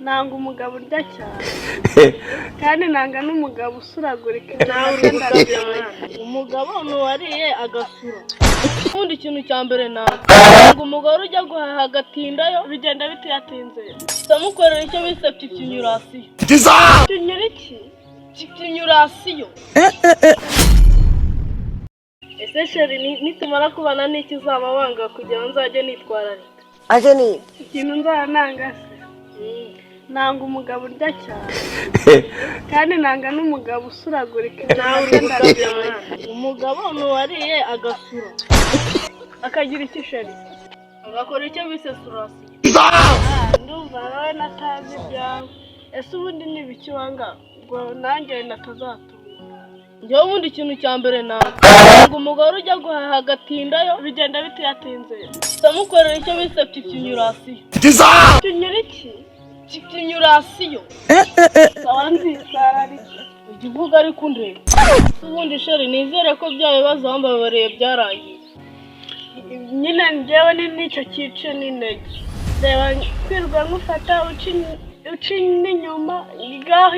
nanga umugabo urya cyane kandi nanga n'umugabo usuragurika umugabo nuwariye agasura ubundi ikintu cya mbere nanga umugabo ujya guhaha agatindayo bigenda bitayatinze samukorera icyo bise pipyunyurasiyo pipyunyuriki pipyunyurasiyo ese sheri nitumara kubana n'iki uzaba wanga kugira ngo nzajye nitwararika aje ni ikintu nzaba nanga se nanga umugabo urya cyane kandi nanga n'umugabo usuragurika umugabo nuwariye agasura akagira icyo sheri agakora icyo bise surasiyo ndumva wowe natazi ibyawe ese ubundi n'ibiki wanga ngo nanjye natazatura njyewe ubundi ikintu cya mbere nanga umugore ujya guhaha agatindayo bigenda bitayatinze samukorera icyo bise pipyunyurasiyo pipyunyuriki pipyunyurasiyo sawa nzisararike igivuga ariko ndebe ubundi sheri nizere ko bya bibazo wambabareye byarangiye nyine njyewe n'icyo cyice n'intege reba kwirwa nkufata uca n'inyuma ngaho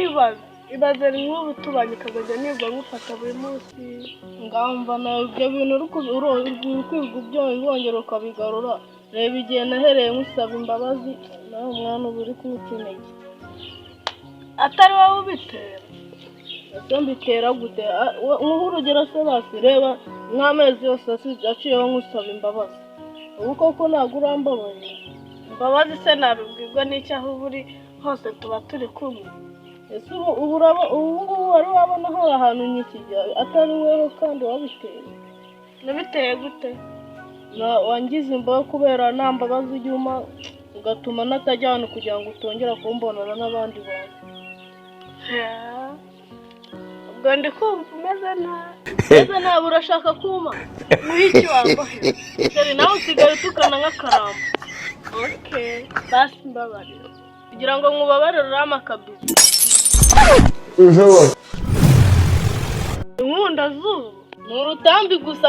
ibaze nk'ubu tubanye ukazajya nirwa nkufata buri munsi ngamva nawe ibyo bintu uri kwiga wongera ukabigarura reba igihe nahereye nkusaba imbabazi nawe umwana uba uri kuwuca intege atari wowe ubitera ese mbitera gute nk'ubu urugero se basi reba nk'amezi yose aciyeho nkusaba imbabazi ubu koko ntabwo urambabaye imbabazi se nabibwirwa n'icyo aho uri hose tuba turi kumwe ese ubu ngubu wari wabona hari ahantu nyikijya atari wowe kandi wabiteye nabiteye gute wangize imbaho kubera nta mbabazi ujyuma ugatuma natajya hano kugira ngo utongera kumbonana n'abandi bantu ubwo ndi kumva umeze nabi urashaka kuma muhiki wambaye dore nawe usigaye utukana nk'akaramba okay basi mbabarira kugira ngo nkubabarire urama akabizi Inkunda Zubu ni urutambi gusa